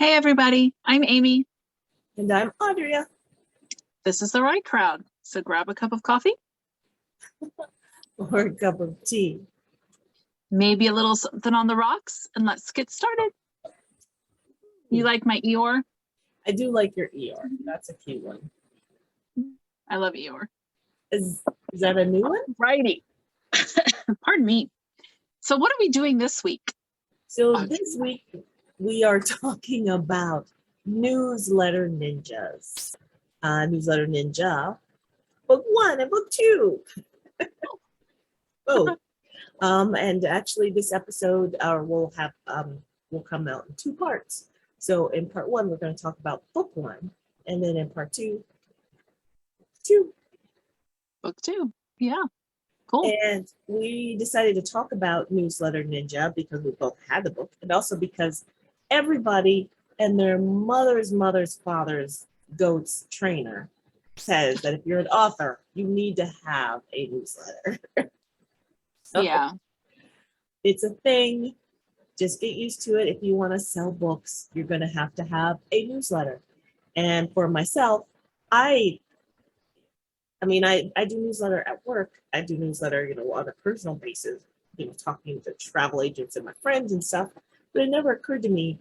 Hey everybody, I'm Amy. And I'm Audrea. This is the right crowd. So grab a cup of coffee, Or a cup of tea. maybe a little something on the rocks, and let's get started. You like my Eeyore? I do like your Eeyore. That's a cute one. I love Eeyore. Is that a new one? Righty. Pardon me. So what are we doing this week? So this week we are talking about newsletter ninjas. Newsletter Ninja, book 1 and book 2. Oh. And actually this episode will come out in 2 parts. So in part 1, we're going to talk about book 1, and then in part 2, book 2. Yeah, cool. And we decided to talk about Newsletter Ninja because we both had the book, and also because everybody and their mother's father's goat's trainer says that if you're an author, you need to have a newsletter. So yeah. It's a thing. Just get used to it. If you want to sell books, you're going to have a newsletter. And for myself, I do newsletter at work. I do newsletter, on a personal basis, talking to travel agents and my friends and stuff. But it never occurred to me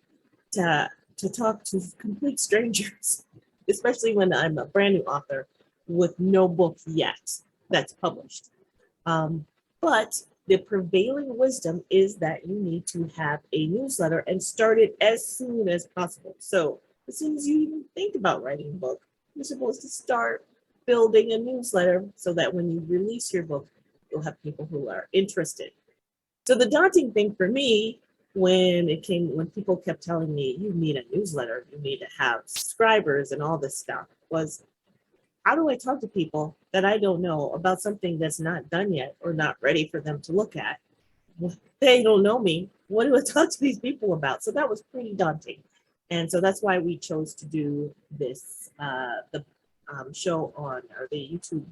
to talk to complete strangers, especially when I'm a brand new author with no book yet that's published. But the prevailing wisdom is that you need to have a newsletter and start it as soon as possible. So as soon as you even think about writing a book, you're supposed to start building a newsletter so that when you release your book, you'll have people who are interested. So the daunting thing for me when people kept telling me you need a newsletter, you need to have subscribers and all this stuff, was how do I talk to people that I don't know about something that's not done yet or not ready for them to look at? They don't know me. What do I talk to these people about? So that was pretty daunting. And so that's why we chose to do this, the show or the YouTube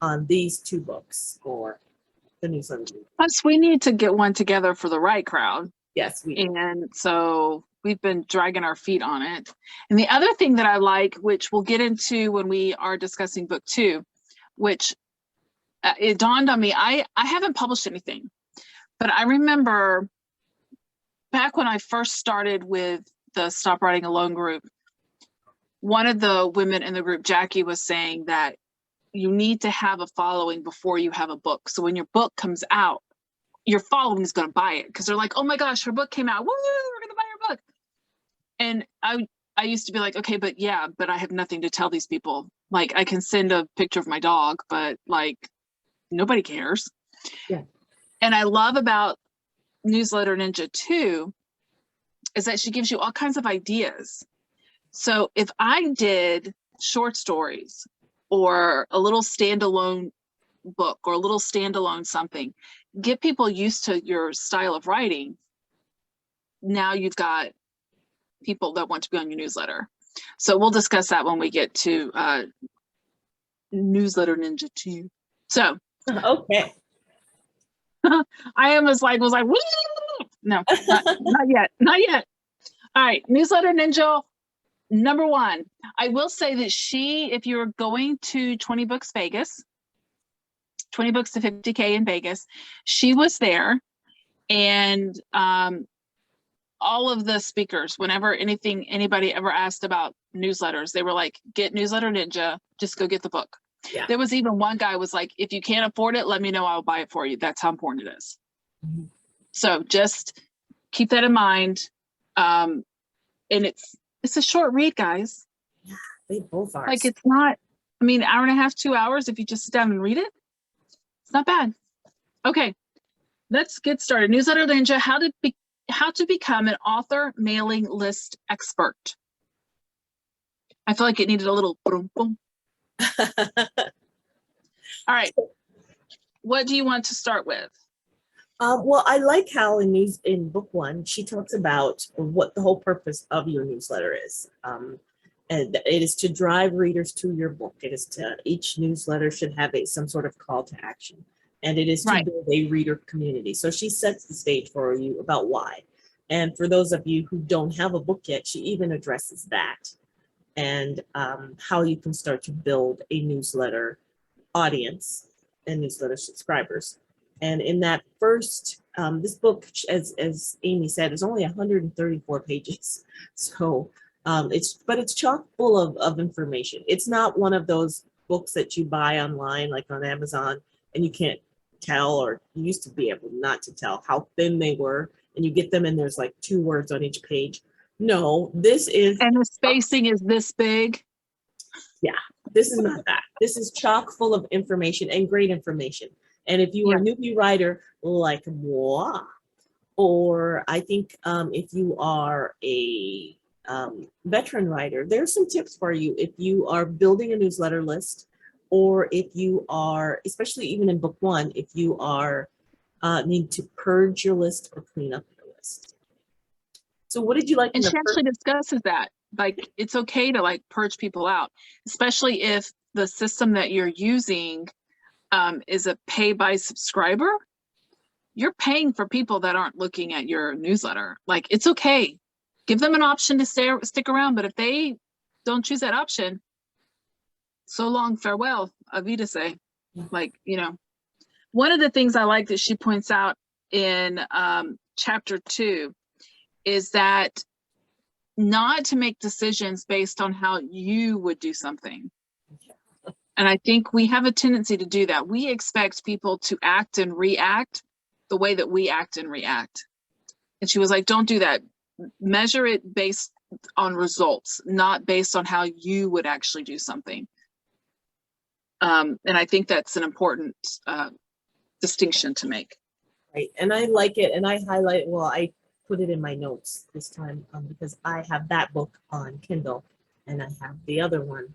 on these 2 books for the newsletter. Plus, we need to get one together for the right crowd. Yes, we do. And so we've been dragging our feet on it. And the other thing that I like, which we'll get into when we are discussing book 2, which it dawned on me, I haven't published anything, but I remember back when I first started with the Stop Writing Alone group, one of the women in the group, Jackie, was saying that you need to have a following before you have a book. So when your book comes out, your following is going to buy it because they're like, oh my gosh, her book came out. Woo, we're going to buy her book. And I used to be like, okay, but I have nothing to tell these people. Like, I can send a picture of my dog, but like, nobody cares. Yeah. And I love about Newsletter Ninja 2 is that she gives you all kinds of ideas. So if I did short stories or a little standalone book or a little standalone something, get people used to your style of writing. Now you've got people that want to be on your newsletter. So we'll discuss that when we get to Newsletter Ninja 2. So okay. I almost was like, woo! No, not yet. All right, Newsletter Ninja number 1. I will say that if you're going to 20 Books Vegas, 20 Books to 50K in Vegas, she was there, and all of the speakers, whenever anybody ever asked about newsletters, they were like, get Newsletter Ninja, just go get the book. Yeah. There was even one guy was like, if you can't afford it, let me know, I'll buy it for you. That's how important it is. Mm-hmm. So just keep that in mind. And it's a short read, guys. Yeah, they both are. Like, it's not, hour and a half, 2 hours, if you just sit down and read it, it's not bad. Okay, let's get started. Newsletter Ninja, how to become an author mailing list expert. I feel like it needed a little boom, boom. All right. What do you want to start with? Well, I like how in book 1, she talks about what the whole purpose of your newsletter is. And it is to drive readers to your book. Each newsletter should have some sort of call to action. And it is to build a reader community. So she sets the stage for you about why. And for those of you who don't have a book yet, she even addresses that and how you can start to build a newsletter audience and newsletter subscribers. And in that first, this book, as Amy said, is only 134 pages. So it's chock full of information. It's not one of those books that you buy online, like on Amazon, and you can't tell, or you used to be able not to tell how thin they were, and you get them and there's like 2 words on each page. No, this is. And the spacing is this big. Yeah, this is not that. This is chock full of information and great information. And if you are a newbie writer like moi, or I think if you are a veteran writer, there's some tips for you if you are building a newsletter list, or if you are, especially even in book 1, if you are need to purge your list or clean up your list. So what did you like? And she actually discusses that. Like, it's okay to like purge people out, especially if the system that you're using is a pay by subscriber. You're paying for people that aren't looking at your newsletter. Like, it's okay. Give them an option to stick around. But if they don't choose that option, so long, farewell, Avidase. Like, you know, one of the things I like that she points out in chapter 2 is that not to make decisions based on how you would do something. And I think we have a tendency to do that. We expect people to act and react the way that we act and react. And she was like, don't do that. Measure it based on results, not based on how you would actually do something. And I think that's an important distinction to make. Right, and I like it, and I highlight, well, I put it in my notes this time because I have that book on Kindle, and I have the other one,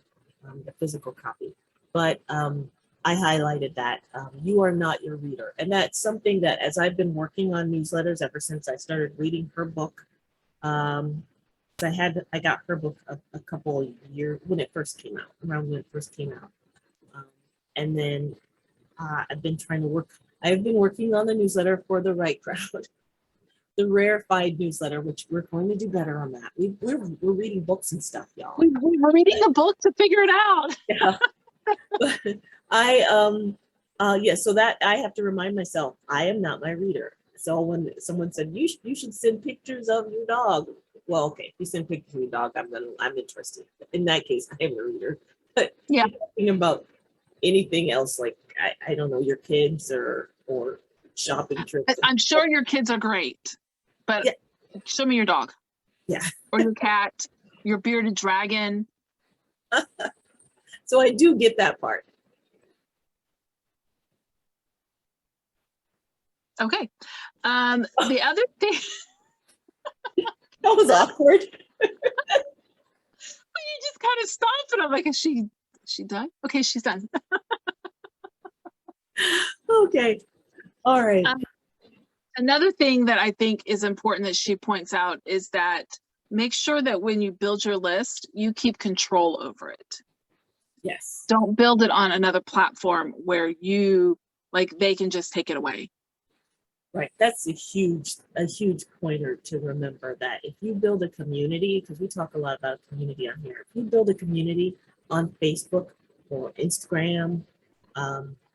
the physical copy. But I highlighted that you are not your reader. And that's something that, as I've been working on newsletters ever since I started reading her book, I got her book a couple of years when it first came out, around when it first came out. And then I've been working on the newsletter for the right crowd, the rarefied newsletter, which we're going to do better on that. We're reading books and stuff, y'all. We're reading the book to figure it out. Yeah. But so that I have to remind myself, I am not my reader. So when someone said you should send pictures of your dog, well, okay, if you send pictures of your dog, I'm interested. In that case, I am a reader. But yeah, talking about anything else, like I don't know, your kids or shopping trips. I'm sure your kids are great, but yeah. Show me your dog. Yeah. Or your cat, your bearded dragon. So I do get that part. Okay. The other thing. That was awkward. You just kind of stopped, and I'm like, is she done? Okay, she's done. Okay. All right. Another thing that I think is important that she points out is that make sure that when you build your list, you keep control over it. Yes. Don't build it on another platform where they can just take it away. Right. That's a huge pointer to remember, that if you build a community, because we talk a lot about community on here, if you build a community on Facebook or Instagram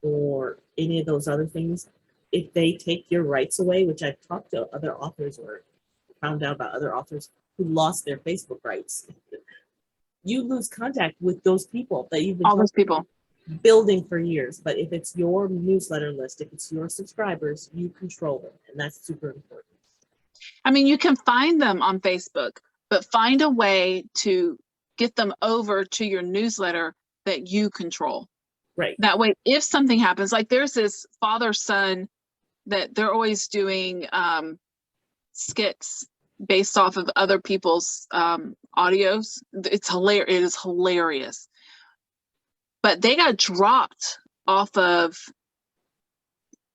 or any of those other things, if they take your rights away, which I've talked to other authors or found out about other authors who lost their Facebook rights, you lose contact with those people that you've been building for years. But if it's your newsletter list, if it's your subscribers, you control them, and that's super important. I mean, you can find them on Facebook, but find a way to get them over to your newsletter that you control. Right. That way, if something happens, like there's this father-son that they're always doing skits based off of other people's audios. It's hilarious. It is hilarious. But they got dropped off of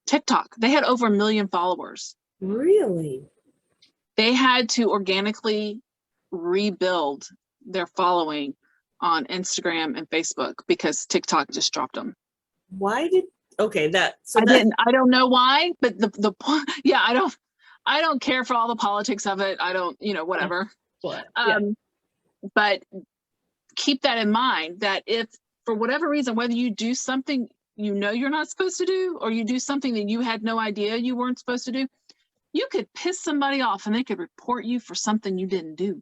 TikTok. They had over 1 million followers. Really? They had to organically rebuild their following on Instagram and Facebook because TikTok just dropped them. Why did? Okay, I don't know why, but the point. Yeah, I don't care for all the politics of it. I don't, whatever. But But keep that in mind, that if for whatever reason, whether you do something you're not supposed to do, or you do something that you had no idea you weren't supposed to do, you could piss somebody off and they could report you for something you didn't do.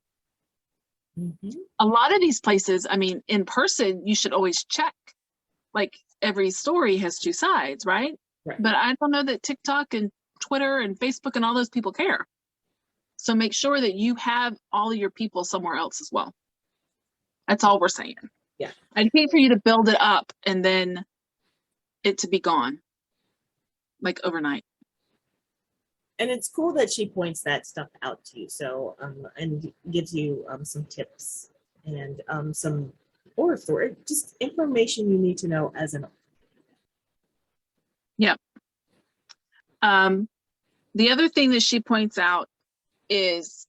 A lot of these places, I mean, in person, you should always check. Like every story has two sides, right? But I don't know that TikTok and Twitter and Facebook and all those people care. So make sure that you have all of your people somewhere else as well. That's all we're saying. Yeah. I'd hate for you to build it up and then it to be gone, like overnight. And it's cool that she points that stuff out to you. So, and gives you some tips and some or just information you need to know as an. Yep. The other thing that she points out is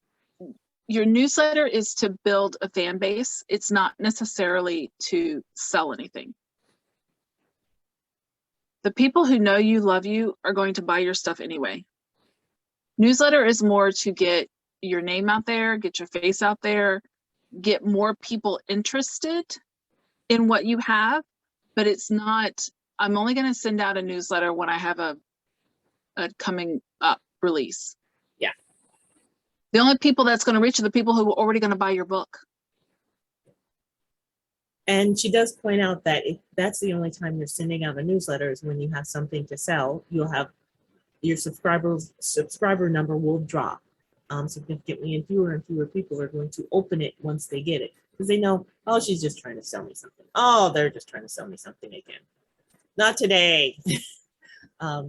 your newsletter is to build a fan base. It's not necessarily to sell anything. The people who know you, love you, are going to buy your stuff anyway. Newsletter is more to get your name out there, get your face out there, get more people interested in what you have, but it's not, I'm only going to send out a newsletter when I have a coming up release. Yeah. The only people that's going to reach are the people who are already going to buy your book. And she does point out that if that's the only time you're sending out a newsletter is when you have something to sell, you'll have your subscriber number will drop significantly, and fewer people are going to open it once they get it, because they know, oh, she's just trying to sell me something. Oh, they're just trying to sell me something again. Not today.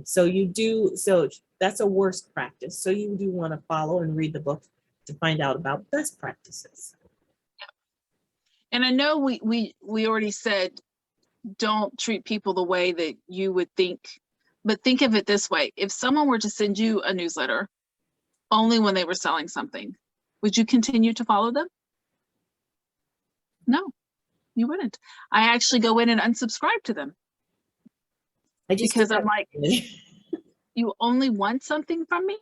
So that's a worst practice. So you do want to follow and read the book to find out about best practices. And I know we already said don't treat people the way that you would think, but think of it this way. If someone were to send you a newsletter only when they were selling something, would you continue to follow them? No, you wouldn't. I actually go in and unsubscribe to them. Because I'm like, you only want something from me?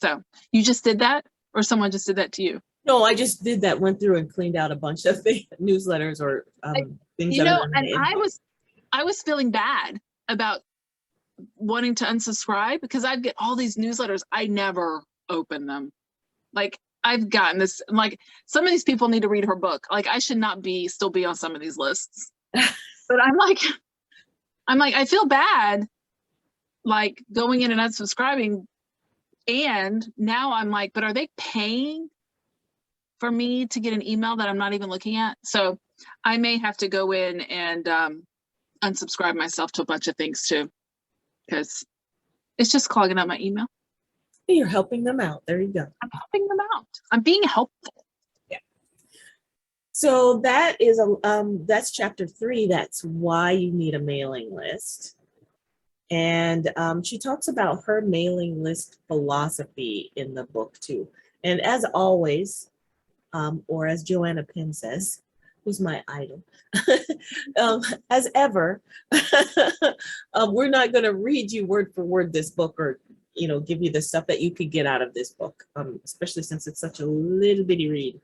So you just did that, or someone just did that to you? No, I just did that, went through and cleaned out a bunch of newsletters or things. And I was feeling bad about wanting to unsubscribe because I'd get all these newsletters. I never open them. Like I've gotten this, like some of these people need to read her book. Like I should not still be on some of these lists. But I'm like, I feel bad like going in and unsubscribing. And now I'm like, but are they paying for me to get an email that I'm not even looking at? So I may have to go in and unsubscribe myself to a bunch of things too, because it's just clogging up my email. You're helping them out. There you go. I'm helping them out. I'm being helpful. Yeah. So that is that's chapter 3. That's why you need a mailing list. And she talks about her mailing list philosophy in the book too. And as always, or as Joanna Penn says, who's my idol, as ever, we're not going to read you word for word this book or, give you the stuff that you could get out of this book, especially since it's such a little bitty read.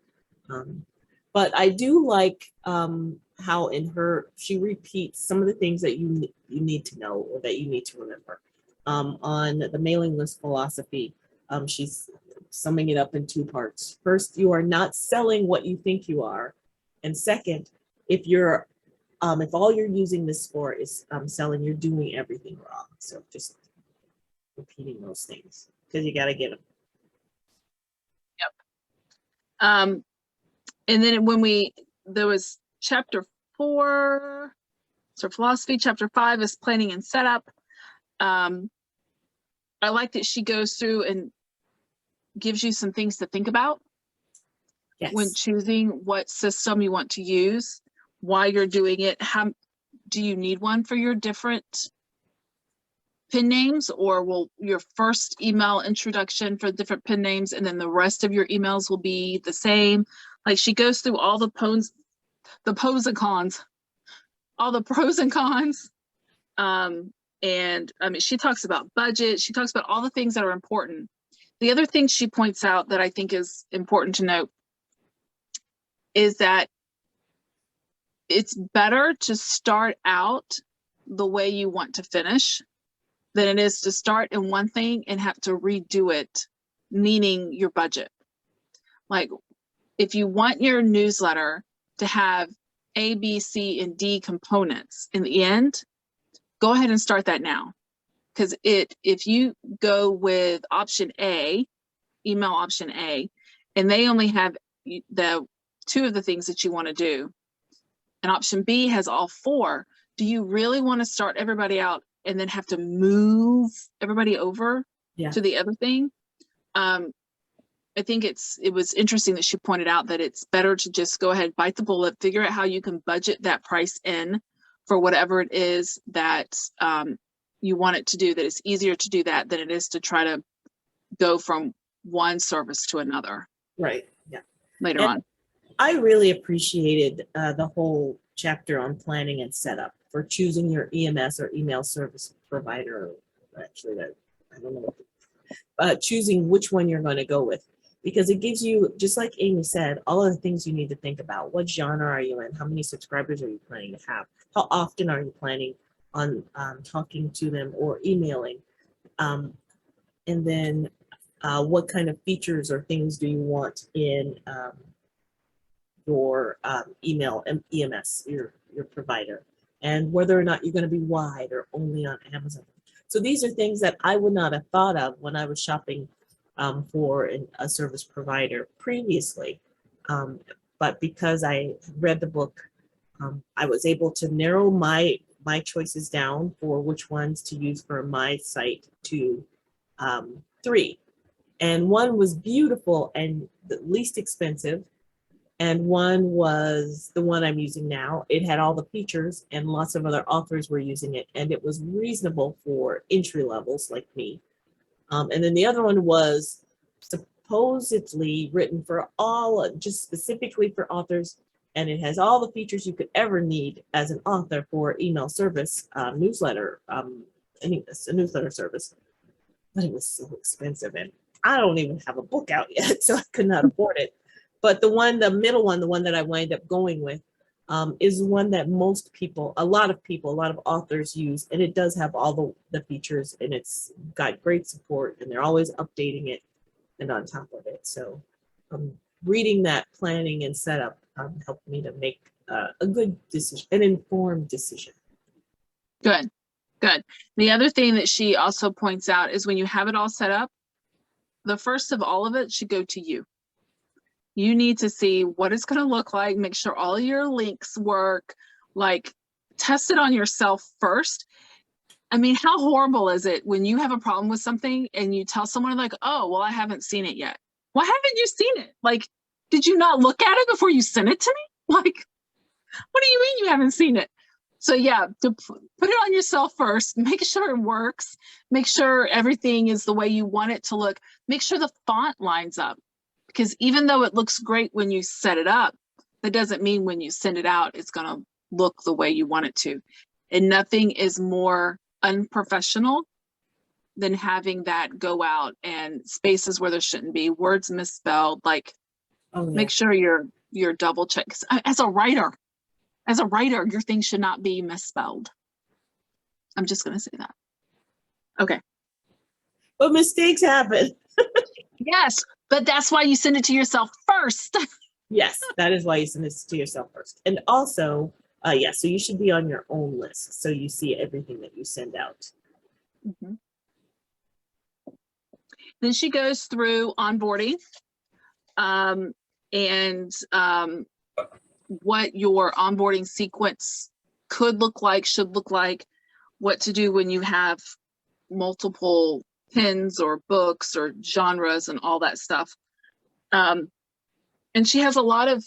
But I do like how in her, she repeats some of the things that you need to know or that you need to remember. On the mailing list philosophy, she's summing it up in 2 parts. First, you are not selling what you think you are. And second, if all you're using this for is selling, you're doing everything wrong. So just repeating those things because you got to get them. Yep. And then there was chapter 4, so philosophy. Chapter 5 is planning and setup. I like that she goes through and gives you some things to think about. Yes. When choosing what system you want to use, why you're doing it. How do you need one for your different pin names, or will your first email introduction for different pin names and then the rest of your emails will be the same? Like she goes through all the pros and cons, all the pros and cons. And I mean, she talks about budget. She talks about all the things that are important. The other thing she points out that I think is important to note is that it's better to start out the way you want to finish than it is to start in one thing and have to redo it, meaning your budget. Like, if you want your newsletter to have A, B, C, and D components in the end, go ahead and start that now. Because if you go with option A, email option A, and they only have the 2 of the things that you want to do, and option B has all 4, do you really want to start everybody out and then have to move everybody over to the other thing? I think it was interesting that she pointed out that it's better to just go ahead, bite the bullet, figure out how you can budget that price in for whatever it is that you want it to do, that it's easier to do that than it is to try to go from one service to another. Right. Yeah. Later on. I really appreciated the whole chapter on planning and setup for choosing your EMS or email service provider. Actually, that I don't know. Choosing which one you're going to go with, because it gives you, just like Amy said, all of the things you need to think about. What genre are you in? How many subscribers are you planning to have? How often are you planning on talking to them or emailing? And then what kind of features or things do you want in your email and EMS, your provider, and whether or not you're going to be wide or only on Amazon. So these are things that I would not have thought of when I was shopping for a service provider previously. But because I read the book, I was able to narrow my choices down for which ones to use for my site to 3. And one was beautiful and the least expensive. And one was the one I'm using now. It had all the features and lots of other authors were using it. And it was reasonable for entry levels like me. And then the other one was supposedly written for just specifically for authors. And it has all the features you could ever need as an author for email service, newsletter, a newsletter service. But it was so expensive. And I don't even have a book out yet, so I could not afford it. But the middle one, the one that I wind up going with, is one that most people, a lot of authors use, and it does have all the features, and it's got great support, and they're always updating it and on top of it. So reading that planning and setup helped me to make a good decision, an informed decision. Good. The other thing that she also points out is when you have it all set up, the first of all of it should go to you. You need to see what it's going to look like, make sure all your links work, like test it on yourself first. I mean, how horrible is it when you have a problem with something and you tell someone like, oh, well, I haven't seen it yet. Why haven't you seen it? Like, did you not look at it before you sent it to me? Like, what do you mean you haven't seen it? So yeah, to put it on yourself first, make sure it works, make sure everything is the way you want it to look, make sure the font lines up. Because even though it looks great when you set it up, that doesn't mean when you send it out, it's going to look the way you want it to. And nothing is more unprofessional than having that go out and spaces where there shouldn't be, words misspelled. Like, make sure you're double check. As a writer, your thing should not be misspelled. I'm just going to say that. Okay. But mistakes happen. Yes, but that's why you send it to yourself first. Yes, that is why you send it to yourself first. And also, so you should be on your own list so you see everything that you send out. Mm-hmm. Then she goes through onboarding and what your onboarding sequence could look like, should look like, what to do when you have multiple pins or books or genres and all that stuff. And she has a lot of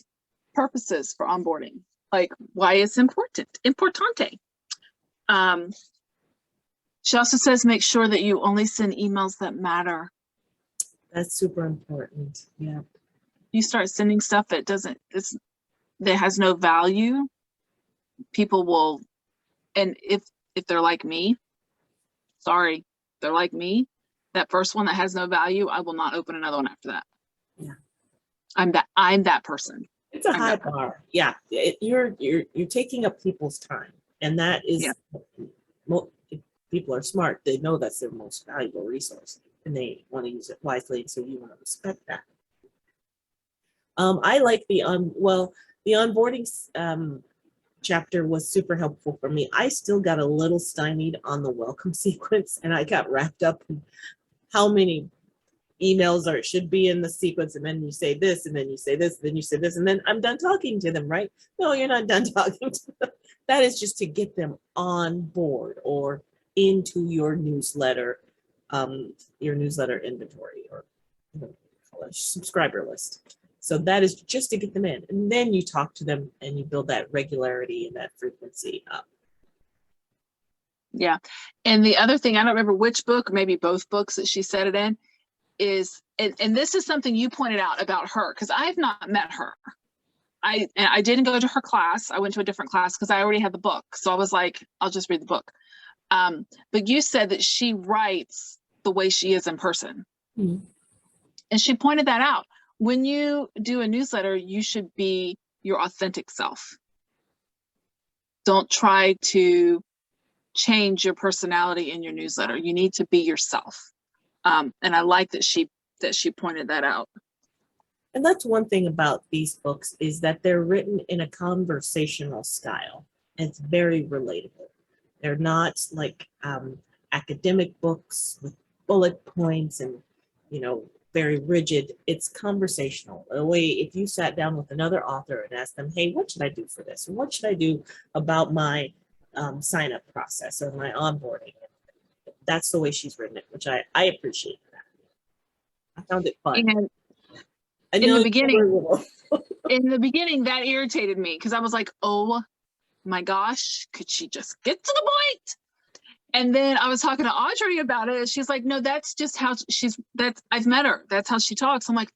purposes for onboarding, like why it's importante. She also says, make sure that you only send emails that matter. That's super important. Yeah. You start sending stuff that that has no value, people will, and if they're like me, Sorry, they're like me. That first one that has no value, I will not open another one after that. Yeah. I'm that person. It's a I'm high that person. bar. Yeah. You're taking up people's time. And that is, if people are smart, they know that's their most valuable resource and they want to use it wisely. So you want to respect that. I like the onboarding chapter was super helpful for me. I still got a little stymied on the welcome sequence, and I got wrapped up in how many emails should be in the sequence, and then you say this, and then you say this, and then you say this, and then I'm done talking to them, right? No, you're not done talking to them. That is just to get them on board or into your newsletter inventory, or subscriber list. So that is just to get them in, and then you talk to them and you build that regularity and that frequency up. Yeah. And the other thing, I don't remember which book, maybe both books that she said it in, is, and this is something you pointed out about her, because I have not met her. I didn't go to her class. I went to a different class because I already had the book. So I was like, I'll just read the book. But you said that she writes the way she is in person. Mm-hmm. And she pointed that out. When you do a newsletter, you should be your authentic self. Don't try to change your personality in your newsletter. You need to be yourself. And I like that she pointed that out. And that's one thing about these books, is that they're written in a conversational style. It's very relatable. They're not like academic books with bullet points and, very rigid. It's conversational. The way, if you sat down with another author and asked them, hey, what should I do for this? Or what should I do about my sign-up process or my onboarding? That's the way she's written it, which I appreciate that. I found it fun. And in the beginning, that irritated me because I was like, oh my gosh, could she just get to the point? And then I was talking to Audrey about it, and she's like, no, that's just how I've met her. That's how she talks. I'm like,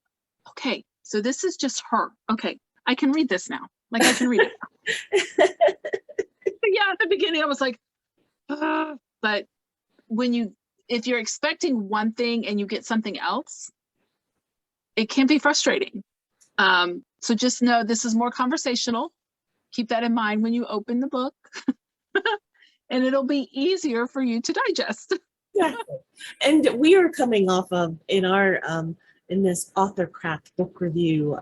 okay, so this is just her. Okay, I can read this now. Like, I can read it. Yeah, at the beginning, I was like, but if you're expecting one thing and you get something else, it can be frustrating. So just know this is more conversational. Keep that in mind when you open the book. And it'll be easier for you to digest. Yeah. And we are coming off of, in this author craft book review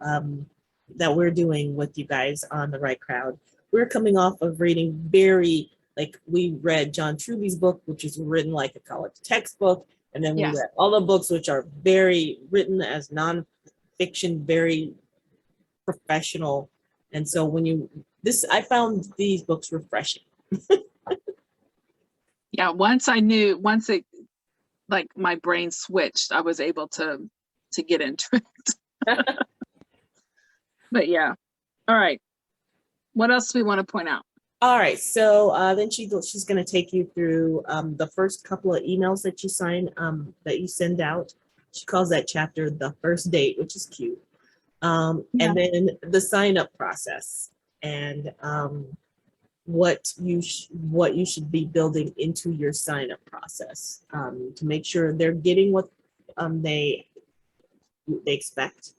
that we're doing with you guys on The Right Crowd, we're coming off of reading we read John Truby's book, which is written like a college textbook. And then we read all the books, which are very written as nonfiction, very professional. And so I found these books refreshing. Yeah, once it, like, my brain switched, I was able to get into it. But yeah. All right. What else do we want to point out? All right. So then she's going to take you through the first couple of emails that you that you send out. She calls that chapter the first date, which is cute. And then the sign up process, and what you should be building into your sign up process to make sure they're getting what they expect,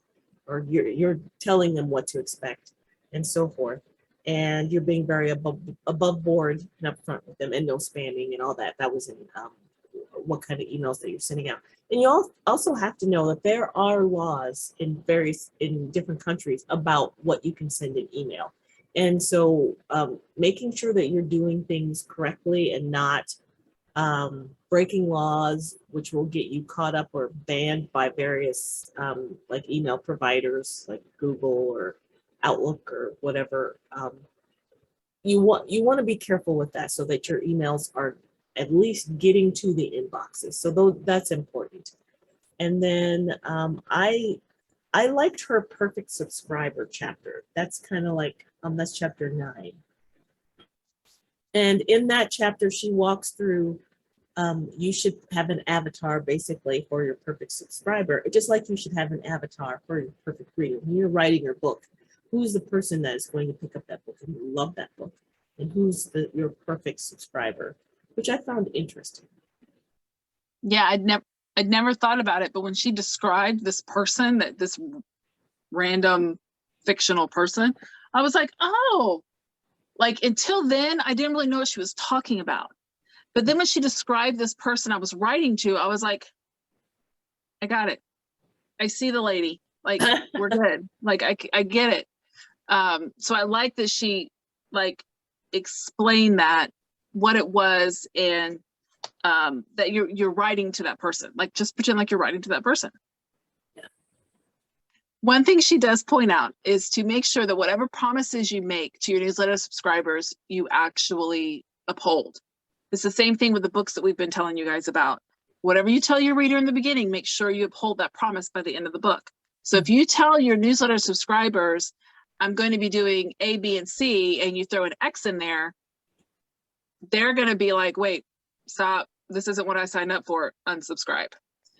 or you're telling them what to expect, and so forth. And you're being very above board and upfront with them, and no spamming and all that. That was in what kind of emails that you're sending out. And you also have to know that there are laws in different countries about what you can send in email. And so making sure that you're doing things correctly and not breaking laws, which will get you caught up or banned by various like email providers like Google or Outlook or whatever. You want to be careful with that, so that your emails are at least getting to the inboxes. So that's important. And then I liked her perfect subscriber chapter. That's kind of like, that's chapter 9. And in that chapter, she walks through, you should have an avatar basically for your perfect subscriber, just like you should have an avatar for your perfect reader. When you're writing your book, who's the person that is going to pick up that book and love that book? And who's your perfect subscriber, which I found interesting. Yeah, I'd never thought about it, but when she described this person, that this random fictional person, I was like, oh, like until then, I didn't really know what she was talking about. But then when she described this person I was writing to, I was like, I got it. I see the lady. Like, we're good. Like, I get it. So I like that she like explained that, what it was, and that you're writing to that person. Like, just pretend like you're writing to that person. Yeah. One thing she does point out is to make sure that whatever promises you make to your newsletter subscribers, you actually uphold. It's the same thing with the books that we've been telling you guys about. Whatever you tell your reader in the beginning, make sure you uphold that promise by the end of the book. So if you tell your newsletter subscribers, I'm going to be doing A, B, and C, and you throw an X in there, they're going to be like, wait, stop. This isn't what I signed up for. Unsubscribe.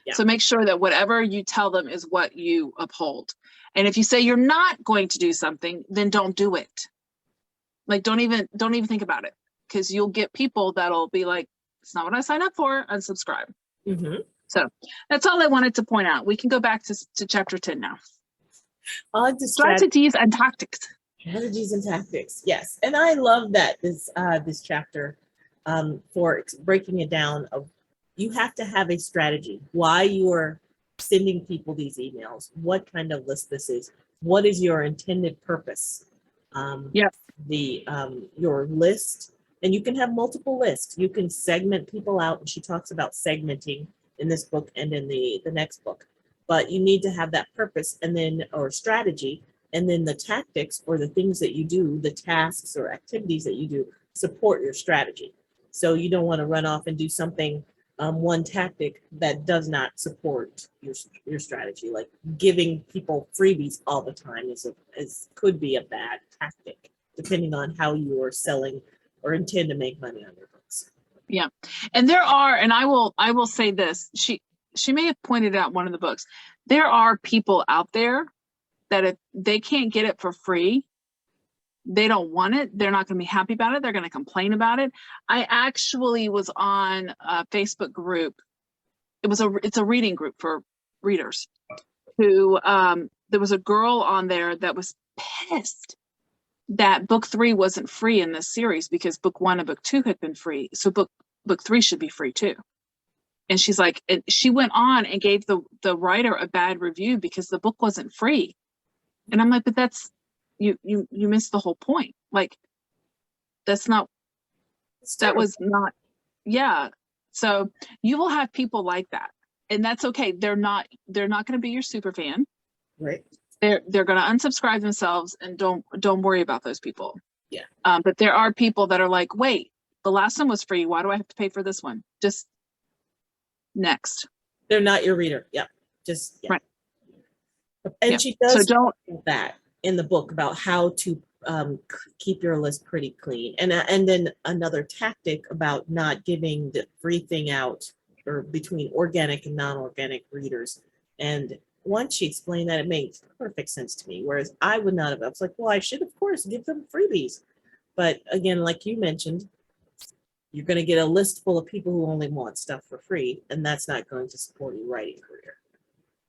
Yeah. So make sure that whatever you tell them is what you uphold. And if you say you're not going to do something, then don't do it. Like, don't even think about it, because you'll get people that'll be like, it's not what I signed up for. Unsubscribe. Mm-hmm. So that's all I wanted to point out. We can go back to chapter 10 now. Strategies and tactics. Strategies and tactics. Yes. And I love that this chapter for breaking it down of, you have to have a strategy. Why you are sending people these emails, what kind of list this is, what is your intended purpose. Your list, and you can have multiple lists. You can segment people out, and she talks about segmenting in this book and in the next book. But you need to have that purpose, and then, or strategy, and then the tactics, or the things that you do, the tasks or activities that you do, support your strategy. So you don't want to run off and do something, one tactic that does not support your strategy, like giving people freebies all the time could be a bad tactic, depending on how you are selling or intend to make money on your books. Yeah, and there are, and I will say this, she may have pointed out one of the books, there are people out there that if they can't get it for free, they don't want it, they're not going to be happy about it, they're going to complain about it. I actually was on a Facebook group. It's a reading group for readers who, there was a girl on there that was pissed that book 3 wasn't free in this series, because book 1 and book 2 had been free. So book 3 should be free too. And she's like, and she went on and gave the writer a bad review because the book wasn't free. And I'm like, but that's, you missed the whole point. Like, that was not, yeah. So you will have people like that, and that's okay. They're not going to be your super fan. Right. They're going to unsubscribe themselves, and don't worry about those people. Yeah. But there are people that are like, wait, the last one was free. Why do I have to pay for this one? Just next. They're not your reader. Yep. Just, yeah. Right. And she does talk about that in the book, about how to keep your list pretty clean. And then another tactic about not giving the free thing out, or between organic and non-organic readers. And once she explained that, it made perfect sense to me. Whereas I would not have. I was like, well, I should, of course, give them freebies. But again, like you mentioned, you're going to get a list full of people who only want stuff for free, and that's not going to support your writing career.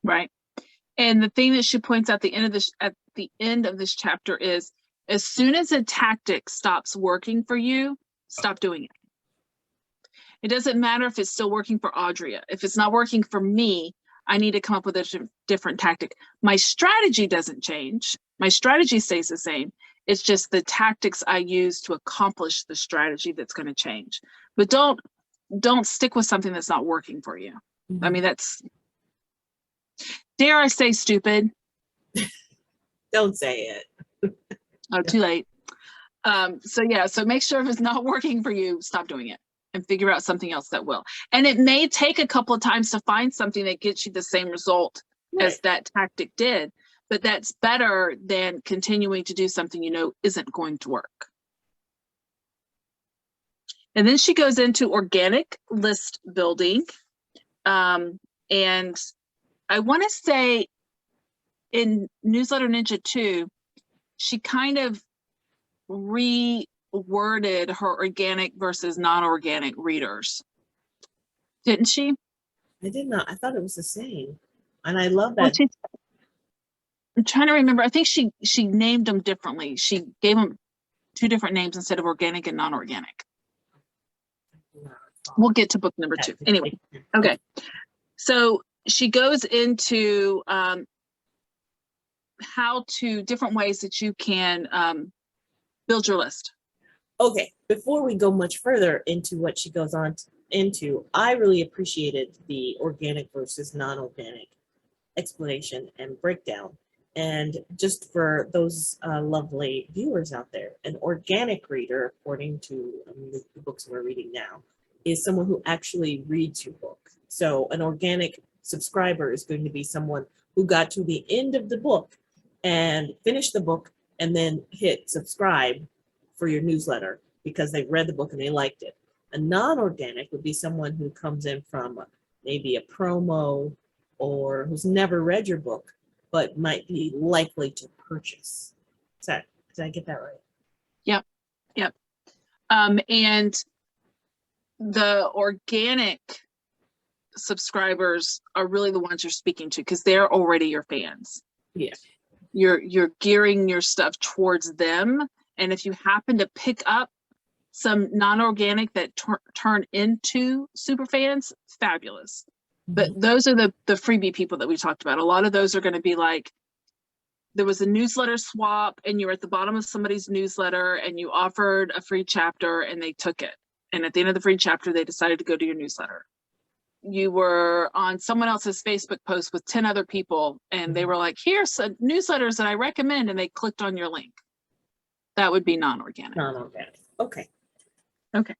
Right. And the thing that she points out at the end of this chapter is, as soon as a tactic stops working for you, stop doing it. It doesn't matter if it's still working for Audrea. If it's not working for me, I need to come up with a different tactic. My strategy doesn't change. My strategy stays the same. It's just the tactics I use to accomplish the strategy that's going to change. But don't stick with something that's not working for you. Mm-hmm. I mean, that's, dare I say, stupid. Don't say it. Oh, too late. So make sure if it's not working for you, stop doing it and figure out something else that will. And it may take a couple of times to find something that gets you the same result as that tactic did, but that's better than continuing to do something you know isn't going to work. And then she goes into organic list building. And I want to say in Newsletter Ninja 2, she kind of reworded her organic versus non-organic readers, didn't she? I did not. I thought it was the same. And I love Well, that. I'm trying to remember. I think she named them differently. She gave them two different names instead of organic and non-organic. We'll get to book number 2. Anyway, okay. So she goes into how to different ways that you can build your list. Okay, before we go much further into what she goes on into, I really appreciated the organic versus non-organic explanation and breakdown. And just for those lovely viewers out there, an organic reader, according to the books we're reading now, is someone who actually reads your book. So an organic subscriber is going to be someone who got to the end of the book and finished the book and then hit subscribe for your newsletter because they read the book and they liked it. A non-organic would be someone who comes in from maybe a promo or who's never read your book, but might be likely to purchase. Did I get that right? Yep. And the organic subscribers are really the ones you're speaking to because they're already your fans. Yeah. You're gearing your stuff towards them. And if you happen to pick up some non-organic that turn into super fans, fabulous. But those are the freebie people that we talked about. A lot of those are going to be like, there was a newsletter swap and you're at the bottom of somebody's newsletter and you offered a free chapter and they took it. And at the end of the free chapter, they decided to go to your newsletter. You were on someone else's Facebook post with 10 other people and they were like, here's some newsletters that I recommend, and they clicked on your link. That would be non-organic. Non-organic. Okay. Okay.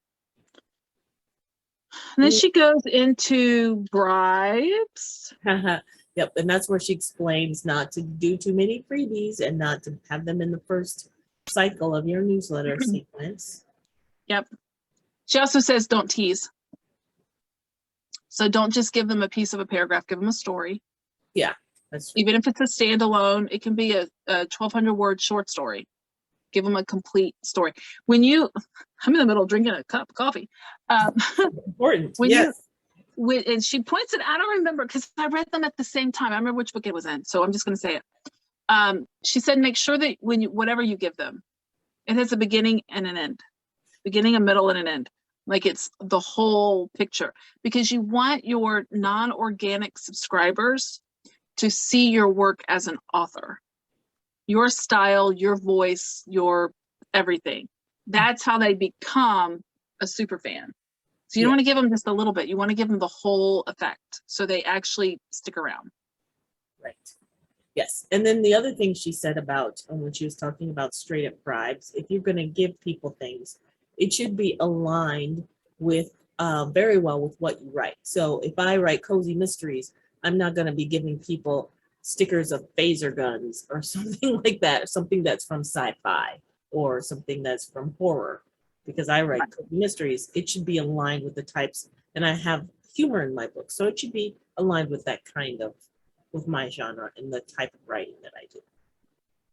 And then she goes into bribes. Yep. And that's where she explains not to do too many freebies and not to have them in the first cycle of your newsletter sequence. Yep. She also says don't tease. So don't just give them a piece of a paragraph, give them a story. Yeah, that's true. Even if it's a standalone, it can be a 1,200 word short story. Give them a complete story. I'm in the middle of drinking a cup of coffee. Important. Yes. And she points it, I don't remember because I read them at the same time. I remember which book it was in, so I'm just going to say it. She said, make sure that whatever you give them, it has a beginning and an end, beginning, a middle, and an end. Like it's the whole picture, because you want your non-organic subscribers to see your work as an author, your style, your voice, your everything. That's how they become a super fan. So you don't want to give them just a little bit. You want to give them the whole effect so they actually stick around. Right. Yes. And then the other thing she said about when she was talking about straight up bribes, if you're going to give people things, it should be aligned with very well with what you write. So if I write cozy mysteries, I'm not going to be giving people stickers of phaser guns or something like that, or something that's from sci-fi or something that's from horror. Because I write cozy mysteries, it should be aligned with the types, and I have humor in my book, so it should be aligned with that kind of, with my genre and the type of writing that I do.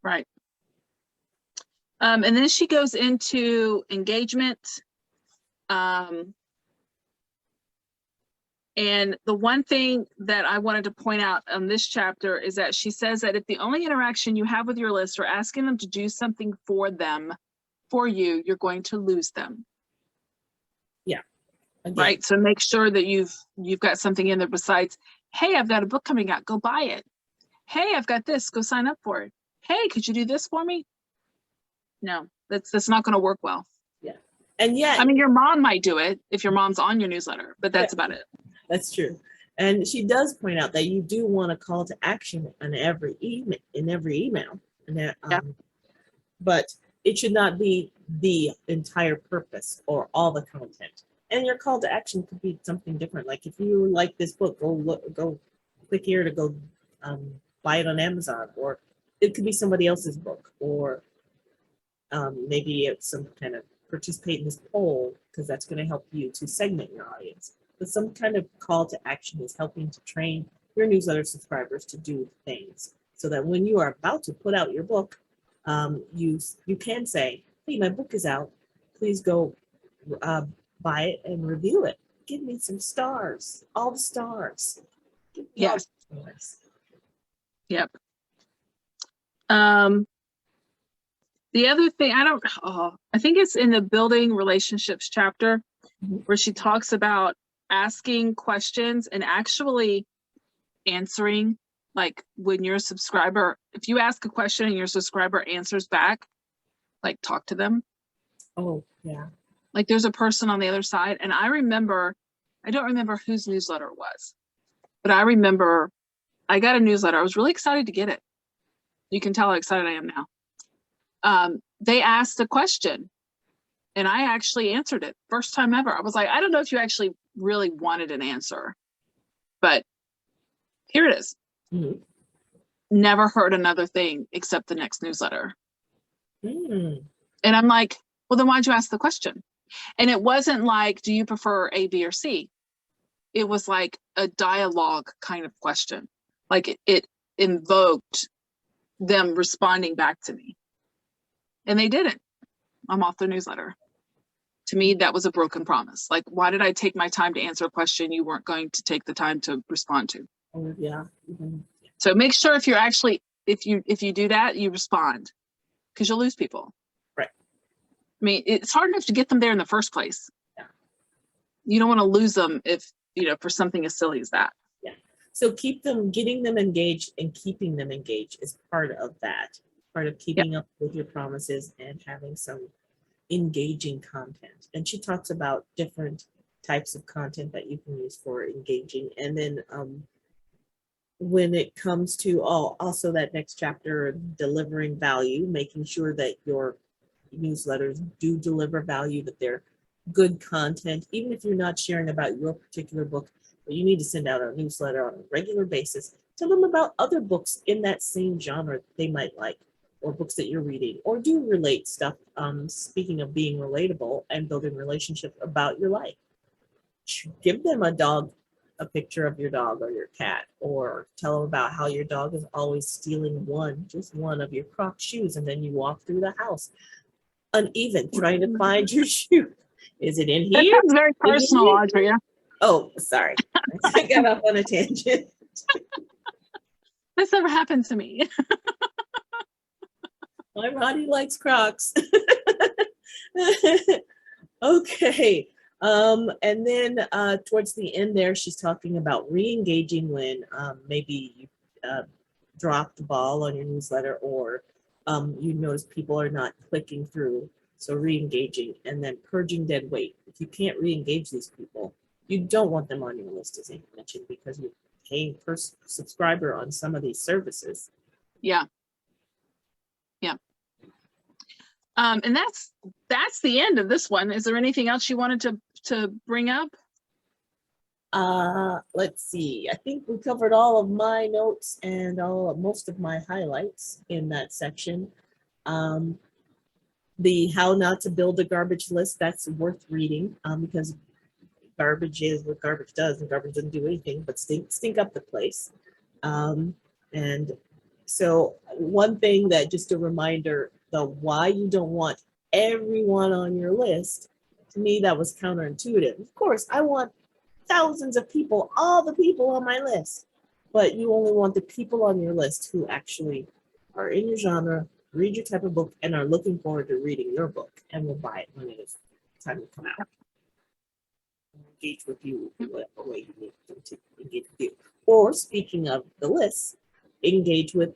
Right. And then she goes into engagement. And the one thing that I wanted to point out on this chapter is that she says that if the only interaction you have with your list are asking them to do something for them, for you, you're going to lose them. Yeah. Again. Right. So make sure that you've got something in there besides, hey, I've got a book coming out, go buy it. Hey, I've got this, go sign up for it. Hey, could you do this for me? No, that's not going to work well. Yeah. And yet, I mean, your mom might do it if your mom's on your newsletter, but that's about it. That's true. And she does point out that you do want a call to action in every email. And but it should not be the entire purpose or all the content. And your call to action could be something different. Like if you like this book, go click here to go buy it on Amazon, or it could be somebody else's book, or maybe it's some kind of participate in this poll, because that's going to help you to segment your audience. But some kind of call to action is helping to train your newsletter subscribers to do things, so that when you are about to put out your book, you can say, hey, my book is out. Please go buy it and review it. give me some stars, all the stars. Yes. Stars. Yep. The other thing, I think it's in the building relationships chapter where she talks about asking questions and actually answering. Like when your subscriber, if you ask a question and your subscriber answers back, like talk to them. Oh, yeah. Like there's a person on the other side. And I don't remember whose newsletter it was, but I remember I got a newsletter. I was really excited to get it. You can tell how excited I am now. They asked a question and I actually answered it. First time ever. I was like, I don't know if you actually really wanted an answer, but here it is. Mm-hmm. Never heard another thing except the next newsletter. Mm. And I'm like, well, then why'd you ask the question? And it wasn't like, do you prefer A, B, or C? It was like a dialogue kind of question. Like it invoked them responding back to me. And they didn't. I'm off their newsletter. To me, that was a broken promise. Like, why did I take my time to answer a question you weren't going to take the time to respond to? Oh, yeah. Mm-hmm. So make sure if you're actually, if you do that, you respond, because you'll lose people. Right. I mean, it's hard enough to get them there in the first place. Yeah. You don't want to lose them if, for something as silly as that. Yeah. So getting them engaged and keeping them engaged is part of that. Part of keeping up with your promises and having some engaging content. And she talks about different types of content that you can use for engaging. And then when it comes to also that next chapter, delivering value, making sure that your newsletters do deliver value, that they're good content, even if you're not sharing about your particular book, but you need to send out a newsletter on a regular basis. Tell them about other books in that same genre that they might like, or books that you're reading, or do relate stuff. Speaking of being relatable and building relationships about your life, give them a picture of your dog or your cat, or tell them about how your dog is always stealing just one of your Crocs shoes, and then you walk through the house uneven trying to find your shoe. Is it in here? That sounds very personal, Audrea. Oh, sorry. I got off on a tangent. This never happened to me. My Ronnie likes Crocs. Okay. And then towards the end there, she's talking about re-engaging when maybe you dropped the ball on your newsletter, or you notice people are not clicking through. So re-engaging, and then purging dead weight. If you can't re-engage these people, you don't want them on your list, as Amy mentioned, because you're paying per subscriber on some of these services. Yeah. Yeah. And that's the end of this one. Is there anything else you wanted to bring up? Let's see. I think we covered all of my notes and most of my highlights in that section. The how not to build a garbage list, that's worth reading, because garbage is what garbage does, and garbage doesn't do anything but stink up the place. And so one thing that, just a reminder, the why you don't want everyone on your list, to me that was counterintuitive. Of course, I want thousands of people, all the people on my list, but you only want the people on your list who actually are in your genre, read your type of book, and are looking forward to reading your book and will buy it when it is time to come out. Engage with you in whatever way you need them to engage with you. Or speaking of the list, engage with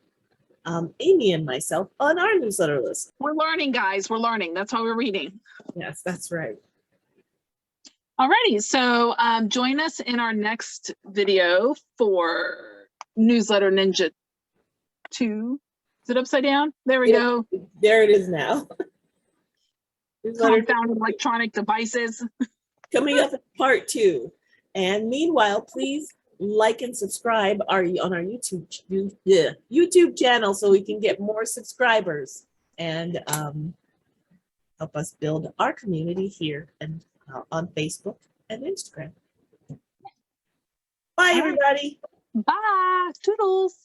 Amy and myself on our newsletter list. We're learning, guys. We're learning. That's why we're reading. Yes, that's right. Alrighty, so join us in our next video for Newsletter Ninja 2. Is it upside down? There we go. There it is now. Confounded electronic devices. Coming up in part 2. And meanwhile, please like and subscribe on our YouTube channel so we can get more subscribers and help us build our community here and on Facebook and Instagram. Bye, everybody. Bye. Toodles.